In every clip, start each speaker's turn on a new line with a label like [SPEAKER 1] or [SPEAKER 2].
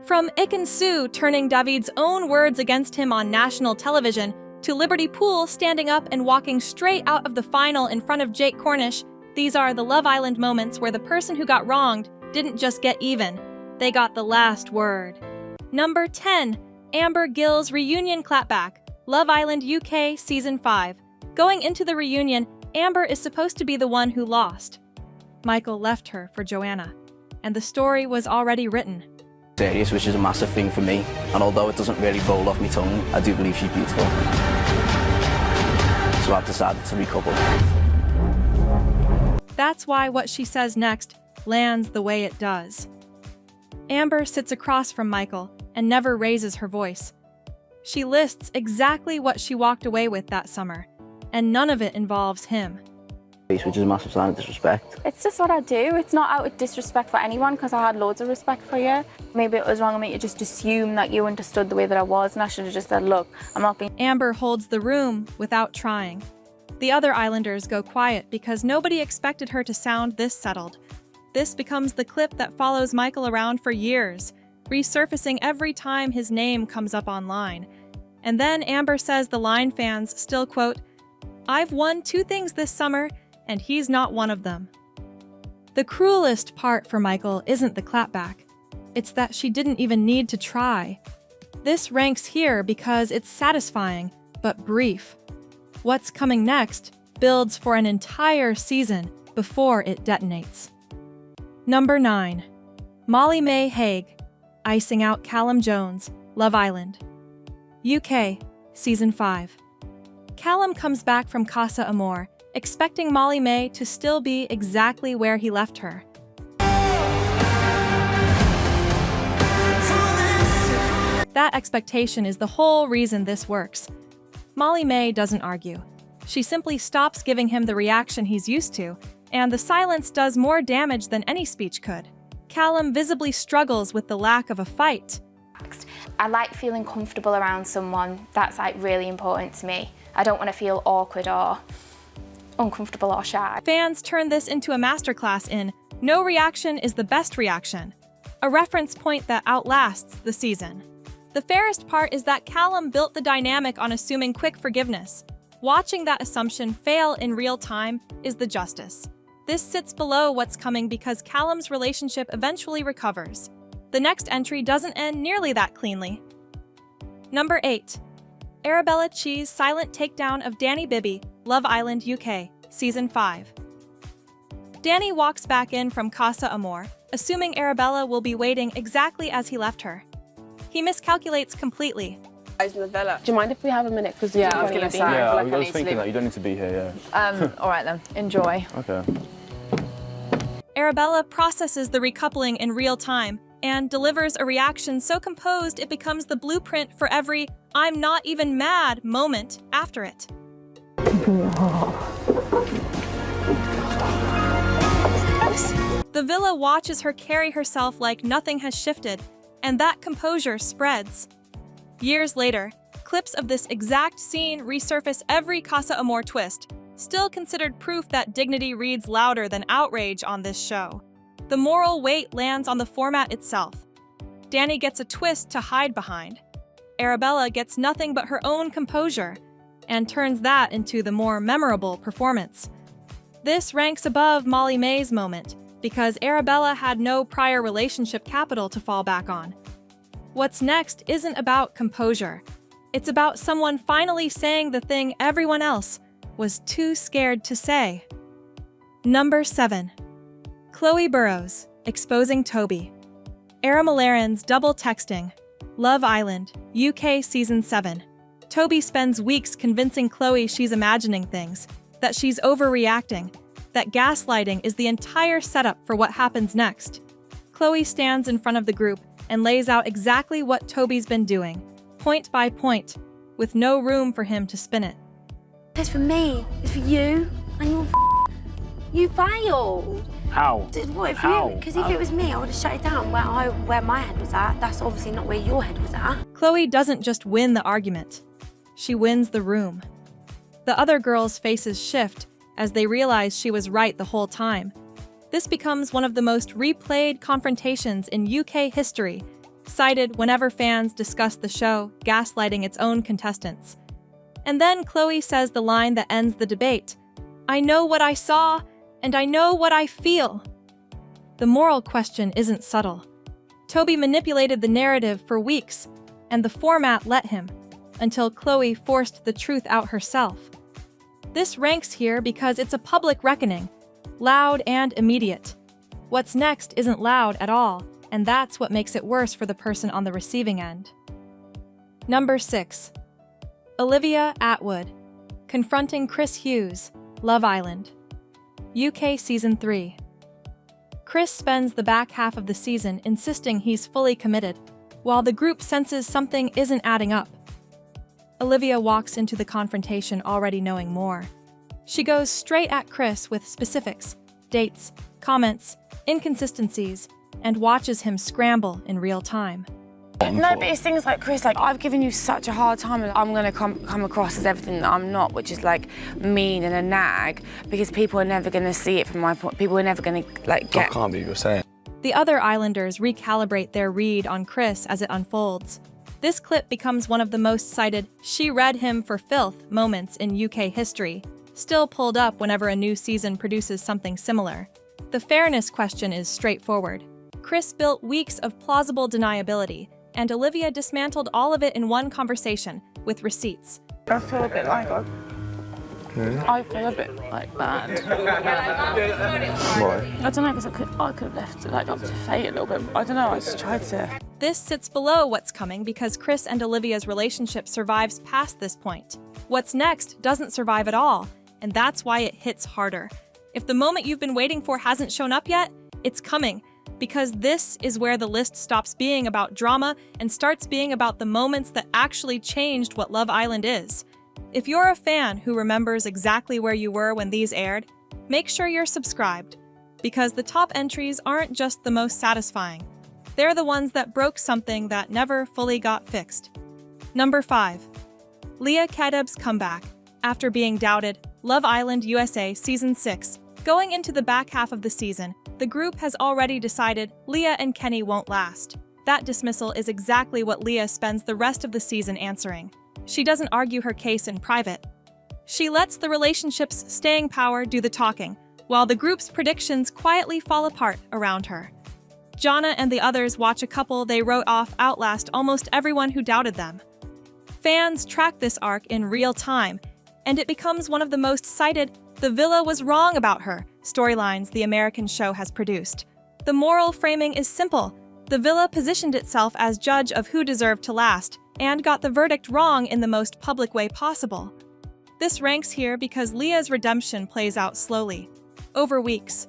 [SPEAKER 1] From Sue turning David's own words against him on national television, to Liberty Poole standing up and walking straight out of the final in front of Jake Cornish, these are the Love Island moments where the person who got wronged didn't just get even, they got the last word. Number 10. Amber Gill's reunion clapback, Love Island UK Season 5. Going into the reunion, Amber is supposed to be the one who lost. Michael left her for Joanna, and the story was already written.
[SPEAKER 2] Serious, which is a massive thing for me, and although it doesn't really roll off my tongue, I do believe she's beautiful. So I've decided to recouple.
[SPEAKER 1] That's why what she says next lands the way it does. Amber sits across from Michael and never raises her voice. She lists exactly what she walked away with that summer, and none of it involves him.
[SPEAKER 2] Which is a massive sign of disrespect.
[SPEAKER 3] It's just what I do. It's not out of disrespect for anyone, because I had loads of respect for you. Maybe it was wrong of me to just assume that you understood the way that I was, and I should have just said, look, I'm not being...
[SPEAKER 1] Amber holds the room without trying. The other Islanders go quiet because nobody expected her to sound this settled. This becomes the clip that follows Michael around for years, resurfacing every time his name comes up online. And then Amber says the line fans still quote, "I've won 2 things this summer, and he's not one of them." The cruelest part for Michael isn't the clapback. It's that she didn't even need to try. This ranks here because it's satisfying, but brief. What's coming next builds for an entire season before it detonates. Number 9. Molly May Hague, icing out Callum Jones, Love Island. UK, Season 5. Callum comes back from Casa Amor, expecting Molly May to still be exactly where he left her. That expectation is the whole reason this works. Molly May doesn't argue. She simply stops giving him the reaction he's used to, and the silence does more damage than any speech could. Callum visibly struggles with the lack of a fight.
[SPEAKER 3] I like feeling comfortable around someone. That's like really important to me. I don't want to feel awkward or uncomfortable or shy.
[SPEAKER 1] Fans turn this into a masterclass in "No reaction is the best reaction," a reference point that outlasts the season. The fairest part is that Callum built the dynamic on assuming quick forgiveness. Watching that assumption fail in real time is the justice. This sits below what's coming because Callum's relationship eventually recovers. The next entry doesn't end nearly that cleanly. Number 8. Arabella Chee's silent takedown of Danny Bibby, Love Island UK, Season 5. Danny walks back in from Casa Amor, assuming Arabella will be waiting exactly as he left her. He miscalculates completely.
[SPEAKER 4] In the villa. Do you mind if we have a minute? Because
[SPEAKER 5] I was going to say.
[SPEAKER 6] Yeah, I was thinking that. You don't need to be here, yeah.
[SPEAKER 5] All right then, enjoy.
[SPEAKER 6] Okay.
[SPEAKER 1] Arabella processes the recoupling in real time and delivers a reaction so composed it becomes the blueprint for every "I'm not even mad" moment after it. The villa watches her carry herself like nothing has shifted, and that composure spreads. Years later, clips of this exact scene resurface every Casa Amor twist, still considered proof that dignity reads louder than outrage on this show. The moral weight lands on the format itself. Danny gets a twist to hide behind. Arabella gets nothing but her own composure, and turns that into the more memorable performance. This ranks above Molly May's moment, because Arabella had no prior relationship capital to fall back on. What's next isn't about composure. It's about someone finally saying the thing everyone else was too scared to say. Number 7. Chloe Burrows, exposing Toby. Era Malaren's double texting, Love Island, UK Season 7. Toby spends weeks convincing Chloe she's imagining things, that she's overreacting, that gaslighting is the entire setup for what happens next. Chloe stands in front of the group and lays out exactly what Toby's been doing, point by point, with no room for him to spin it.
[SPEAKER 7] It's for me, it's for you, and you failed.
[SPEAKER 6] How?
[SPEAKER 7] What if
[SPEAKER 6] How?
[SPEAKER 7] you? Because if it was me, I would have shut it down where my head was at. That's obviously not where your head was at.
[SPEAKER 1] Chloe doesn't just win the argument, she wins the room. The other girls' faces shift as they realize she was right the whole time. This becomes one of the most replayed confrontations in UK history, cited whenever fans discuss the show, gaslighting its own contestants. And then Chloe says the line that ends the debate, "I know what I saw, and I know what I feel." The moral question isn't subtle. Toby manipulated the narrative for weeks, and the format let him, until Chloe forced the truth out herself. This ranks here because it's a public reckoning, loud and immediate. What's next isn't loud at all, and that's what makes it worse for the person on the receiving end. Number 6. Olivia Attwood, confronting Chris Hughes, Love Island. UK Season 3. Chris spends the back half of the season insisting he's fully committed, while the group senses something isn't adding up. Olivia walks into the confrontation already knowing more. She goes straight at Chris with specifics, dates, comments, inconsistencies, and watches him scramble in real time.
[SPEAKER 5] No, but it's things like, Chris, like, I've given you such a hard time and I'm gonna come across as everything that I'm not, which is like mean and a nag, because people are never gonna see it from my point. People are never gonna like get.
[SPEAKER 6] I can't believe you're saying.
[SPEAKER 1] The other Islanders recalibrate their read on Chris as it unfolds. This clip becomes one of the most cited "she read him for filth" moments in UK history, still pulled up whenever a new season produces something similar. The fairness question is straightforward. Chris built weeks of plausible deniability, and Olivia dismantled all of it in one conversation, with receipts.
[SPEAKER 5] I feel a bit like I feel a bit like bad.
[SPEAKER 6] Why?
[SPEAKER 5] I don't know, because I could have left it like up to fate a little bit. I don't know, I just tried to.
[SPEAKER 1] This sits below what's coming because Chris and Olivia's relationship survives past this point. What's next doesn't survive at all, and that's why it hits harder. If the moment you've been waiting for hasn't shown up yet, it's coming, because this is where the list stops being about drama and starts being about the moments that actually changed what Love Island is. If you're a fan who remembers exactly where you were when these aired, make sure you're subscribed, because the top entries aren't just the most satisfying. They're the ones that broke something that never fully got fixed. Number 5. Leah Kedeb's comeback. After being doubted, Love Island USA Season 6. Going into the back half of the season, the group has already decided Leah and Kenny won't last. That dismissal is exactly what Leah spends the rest of the season answering. She doesn't argue her case in private. She lets the relationship's staying power do the talking, while the group's predictions quietly fall apart around her. Jana and the others watch a couple they wrote off outlast almost everyone who doubted them. Fans track this arc in real time, and it becomes one of the most cited "the villa was wrong about her" storylines the American show has produced. The moral framing is simple. The villa positioned itself as judge of who deserved to last, and got the verdict wrong in the most public way possible. This ranks here because Leah's redemption plays out slowly, over weeks.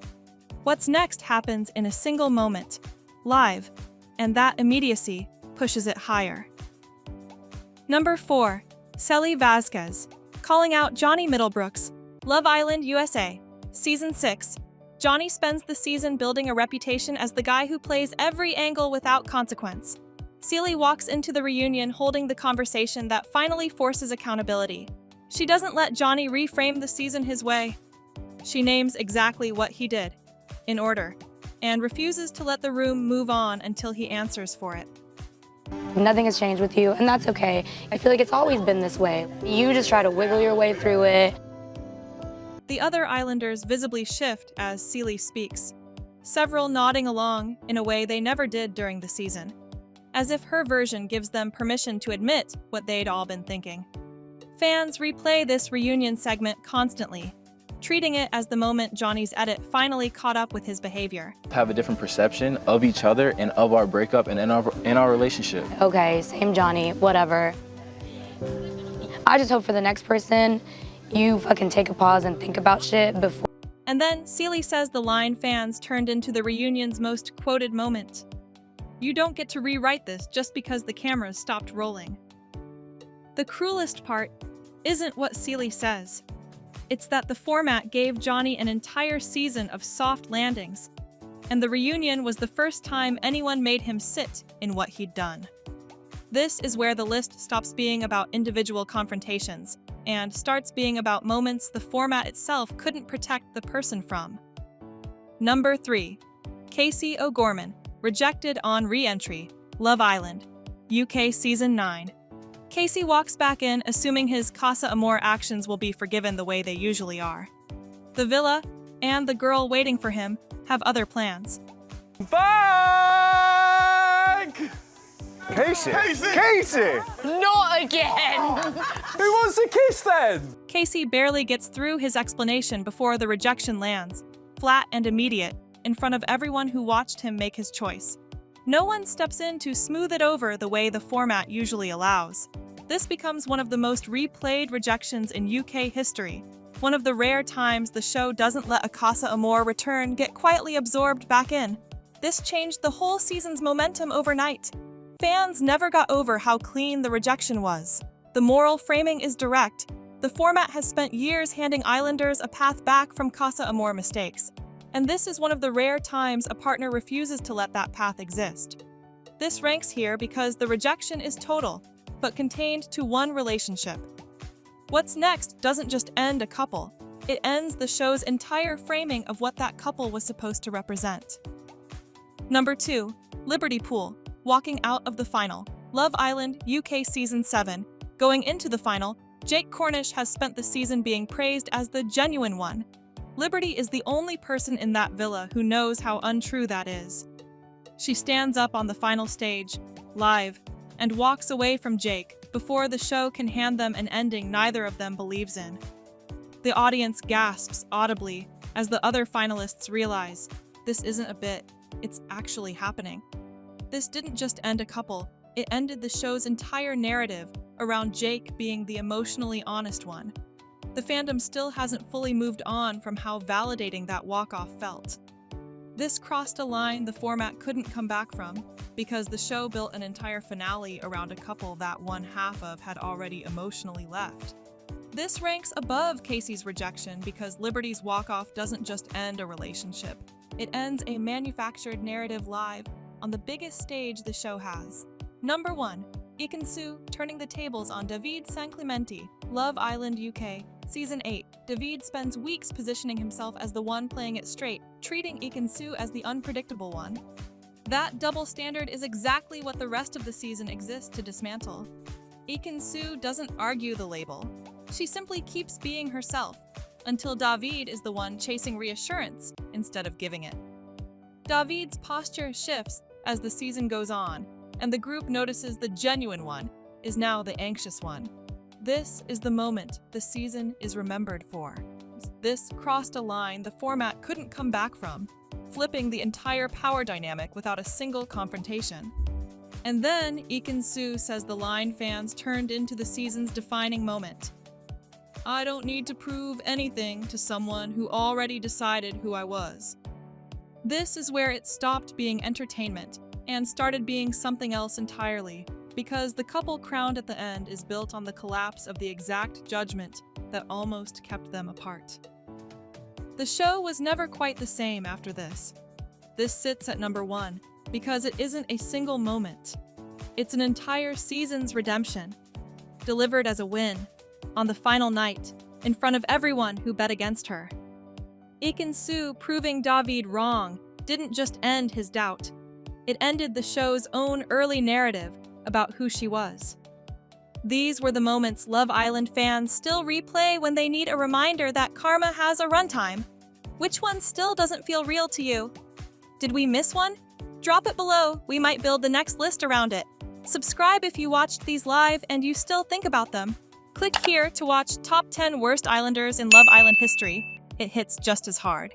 [SPEAKER 1] What's next happens in a single moment, live, and that immediacy pushes it higher. Number 4. Celi Vasquez, calling out Johnny Middlebrooks, Love Island USA, Season 6. Johnny spends the season building a reputation as the guy who plays every angle without consequence. Celi walks into the reunion holding the conversation that finally forces accountability. She doesn't let Johnny reframe the season his way. She names exactly what he did, in order, and refuses to let the room move on until he answers for it.
[SPEAKER 8] Nothing has changed with you, and that's okay. I feel like it's always been this way. You just try to wiggle your way through it.
[SPEAKER 1] The other Islanders visibly shift as Celi speaks, several nodding along in a way they never did during the season, as if her version gives them permission to admit what they'd all been thinking. Fans replay this reunion segment constantly, treating it as the moment Johnny's edit finally caught up with his behavior.
[SPEAKER 6] Have a different perception of each other and of our breakup and in our relationship.
[SPEAKER 8] Okay, same Johnny, whatever. I just hope for the next person, you fucking take a pause and think about shit before.
[SPEAKER 1] And then Celi says the line fans turned into the reunion's most quoted moment. You don't get to rewrite this just because the cameras stopped rolling. The cruelest part isn't what Celi says. It's that the format gave Johnny an entire season of soft landings, and the reunion was the first time anyone made him sit in what he'd done. This is where the list stops being about individual confrontations and starts being about moments the format itself couldn't protect the person from. Number 3. Casey O'Gorman, rejected on re-entry, Love Island, UK Season 9. Casey walks back in, assuming his Casa Amor actions will be forgiven the way they usually are. The villa and the girl waiting for him have other plans.
[SPEAKER 9] Back! Casey! Casey!
[SPEAKER 5] Not again!
[SPEAKER 9] Who wants a kiss then?
[SPEAKER 1] Casey barely gets through his explanation before the rejection lands, flat and immediate, in front of everyone who watched him make his choice. No one steps in to smooth it over the way the format usually allows. This becomes one of the most replayed rejections in UK history, one of the rare times the show doesn't let a Casa Amor return get quietly absorbed back in. This changed the whole season's momentum overnight. Fans never got over how clean the rejection was. The moral framing is direct. The format has spent years handing Islanders a path back from Casa Amor mistakes. And this is one of the rare times a partner refuses to let that path exist. This ranks here because the rejection is total, but contained to one relationship. What's next doesn't just end a couple, it ends the show's entire framing of what that couple was supposed to represent. Number 2, Liberty Pool, walking out of the final. Love Island, UK Season 7. Going into the final, Jake Cornish has spent the season being praised as the genuine one. Liberty is the only person in that villa who knows how untrue that is. She stands up on the final stage, live, and walks away from Jake before the show can hand them an ending neither of them believes in. The audience gasps audibly as the other finalists realize this isn't a bit, it's actually happening. This didn't just end a couple, it ended the show's entire narrative around Jake being the emotionally honest one. The fandom still hasn't fully moved on from how validating that walk-off felt. This crossed a line the format couldn't come back from, because the show built an entire finale around a couple that one half of had already emotionally left. This ranks above Casey's rejection because Liberty's walk-off doesn't just end a relationship. It ends a manufactured narrative live on the biggest stage the show has. Number 1. Ikinsu turning the tables on David Saint-Clemente, Love Island UK, Season 8. David spends weeks positioning himself as the one playing it straight, treating Ikinsu as the unpredictable one. That double standard is exactly what the rest of the season exists to dismantle. Ikinsu doesn't argue the label. She simply keeps being herself, until David is the one chasing reassurance instead of giving it. David's posture shifts as the season goes on, and the group notices the genuine one is now the anxious one. This is the moment the season is remembered for. This crossed a line the format couldn't come back from, flipping the entire power dynamic without a single confrontation. And then Ikinsu says the line fans turned into the season's defining moment. I don't need to prove anything to someone who already decided who I was. This is where it stopped being entertainment and started being something else entirely, because the couple crowned at the end is built on the collapse of the exact judgment that almost kept them apart. The show was never quite the same after this. This sits at number 1 because it isn't a single moment. It's an entire season's redemption, delivered as a win, on the final night, in front of everyone who bet against her. Ikinsu proving David wrong didn't just end his doubt. It ended the show's own early narrative about who she was. These were the moments Love Island fans still replay when they need a reminder that karma has a runtime. Which one still doesn't feel real to you? Did we miss one? Drop it below, we might build the next list around it. Subscribe if you watched these live and you still think about them. Click here to watch Top 10 Worst Islanders in Love Island History. It hits just as hard.